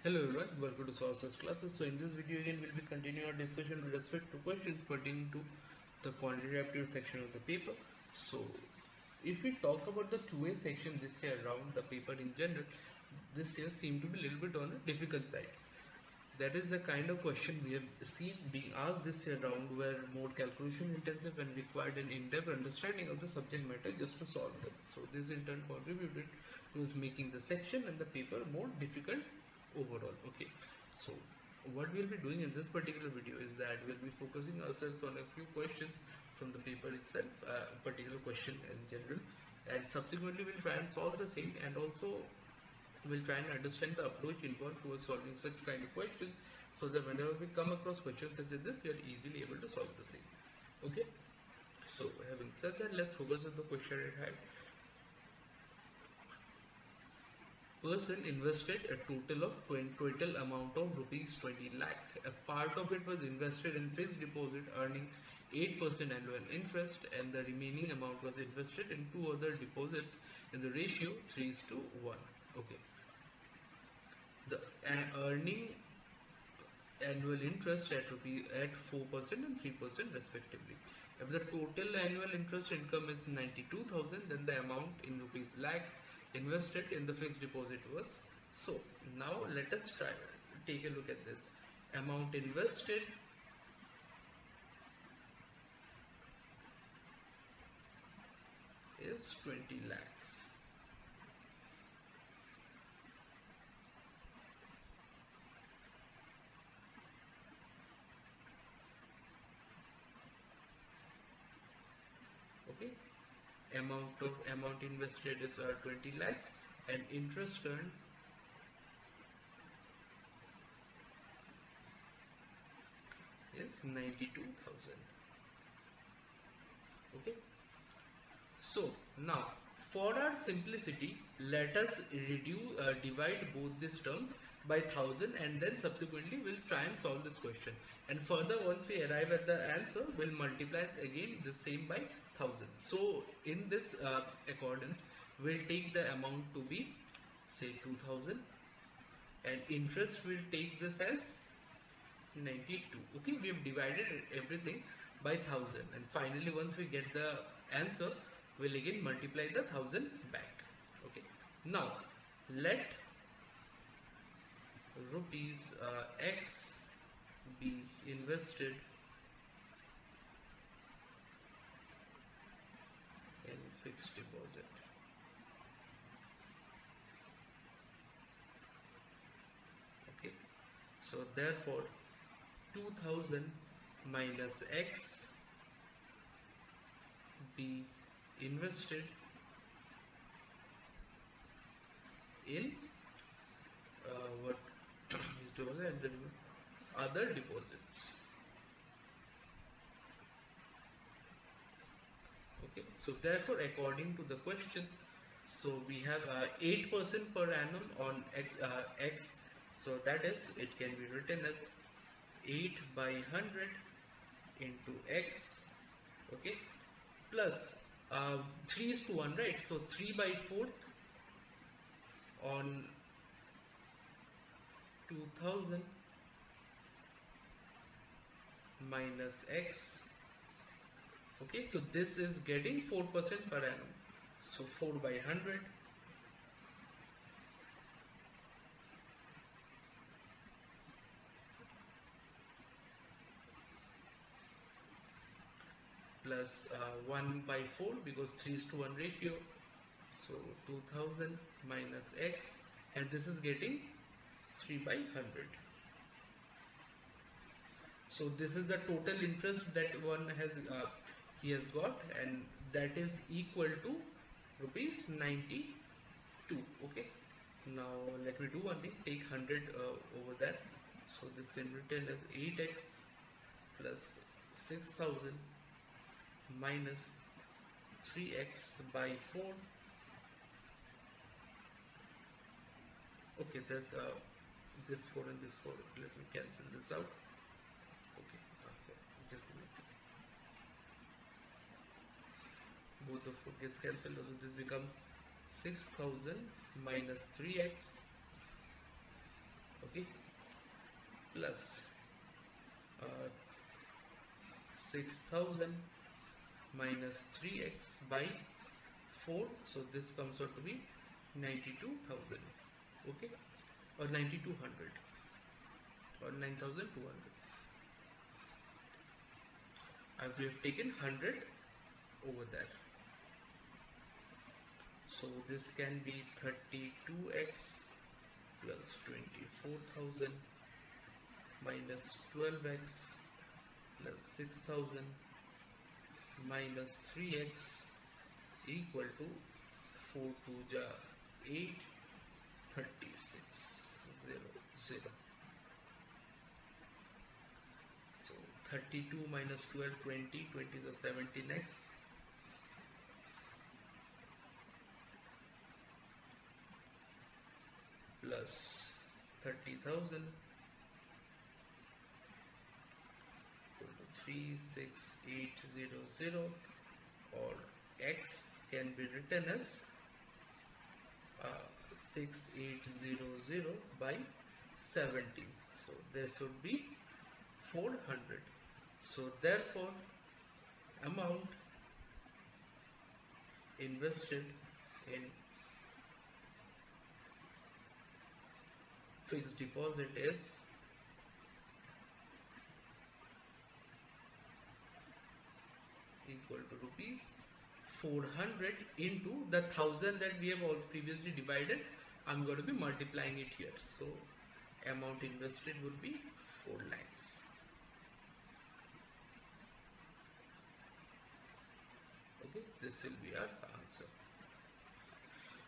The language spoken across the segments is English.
Hello everyone, welcome to Sources classes. So in this video again we'll be continuing our discussion with respect to questions pertaining to the quantitative aptitude section of the paper. So if we talk about the 2A section this year around, the paper in general this year seemed to be a little bit on the difficult side. That is the kind of question we have seen being asked this year round, where more calculation intensive and required an in-depth understanding of the subject matter just to solve them. So this in turn contributed to making the section and the paper more difficult overall. Okay, so what we'll be doing in this particular video is that we'll be focusing ourselves on a few questions from the paper itself, particular question in general, and subsequently we'll try and solve the same, and also we'll try and understand the approach involved towards solving such kind of questions, so that whenever we come across questions such as this, we are easily able to solve the same. Okay, so having said that, let's focus on the question at hand. Person invested a total of total amount of rupees 20 lakh. A part of it was invested in fixed deposit earning 8% annual interest, and the remaining amount was invested in two other deposits in the ratio 3:1. Okay, the earning annual interest at 4% and 3% respectively. If the total annual interest income is 92,000, then the amount in rupees lakh invested in the fixed deposit was so. Now let us try take a look at this. Amount invested is 20 lakhs. Okay, amount invested is 20 lakhs, and interest earned is 92,000. Okay, so now for our simplicity, let us divide both these terms by 1000, and then subsequently we'll try and solve this question. And further, once we arrive at the answer, we'll multiply again the same by 1000. So in this accordance, we'll take the amount to be say 2000, and interest will take this as 92. Okay, we have divided everything by 1000, and finally once we get the answer, we'll again multiply the 1000 back. Okay, now let rupees x be invested in fixed deposit. Okay, so therefore 2000 minus x be invested in what other deposits. Okay, so therefore according to the question, so we have 8% per annum on x, so that is, it can be written as 8 by 100 into x. Okay, plus 3:1, right? So 3 by 4th on 2000 minus x. Okay, so this is getting 4% per annum, so 4 by 100 plus 1 by 4, because 3:1 ratio, so 2000 minus x, and this is getting 3 by 100. So this is the total interest that one has he has got, and that is equal to rupees 92. Okay, now let me do one thing, take 100 over that, so this can be written as 8x plus 6000 minus 3x by 4. Okay, there's this 4 and this 4, let me cancel this out. Okay, just give me a second. Both the 4 gets cancelled, so this becomes 6000 minus 3x. okay, plus 6000 minus 3x by 4, so this comes out to be 92,000, okay, or 9200 or 9200. We have taken 100 over there, so this can be 32x plus 24,000 minus 12x plus 6000 minus 3x equal to 4 2 ja 8, 36 0 0. So 32 minus 12 20, 20 is a 17x plus 30,000 equal to 36800, or x can be written as 6800 by 17, so this would be 400. So therefore amount invested in fixed deposit is equal to rupees 400 into the 1000 that we have all previously divided. I'm going to be multiplying it here, so amount invested would be 4 lakhs. Okay, this will be our answer.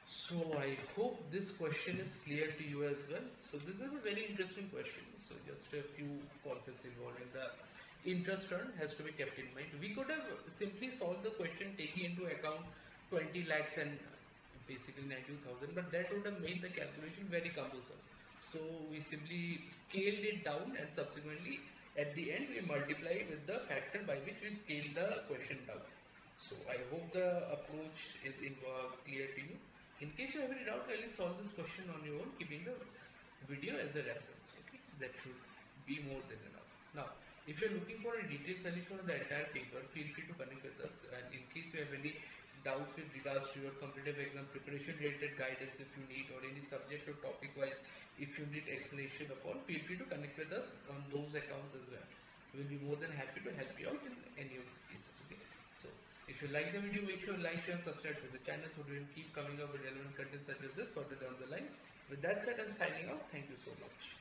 So I hope this question is clear to you as well. So this is a very interesting question. So just a few concepts involved in the interest earned has to be kept in mind. We could have simply solved the question taking into account 20 lakhs and basically 92,000, but that would have made the calculation very cumbersome. So we simply scaled it down, and subsequently at the end we multiply with the factor by which we scale the question down. So I hope the approach is clear to you. In case you have any doubt, kindly solve this question on your own, keeping the video as a reference. Okay, that should be more than enough. Now, if you are looking for a detailed solution of the entire paper, feel free to connect with us. And in case you have any doubts with regards to your competitive exam preparation related guidance, if you need, or any subject or topic wise, if you need explanation upon, feel free to connect with us on those accounts as well. We will be more than happy to help you out in any of these cases. Okay, so if you like the video, make sure to like, share, and subscribe to the channel so we will keep coming up with relevant content such as this further down the line. With that said, I'm signing out. Thank you so much.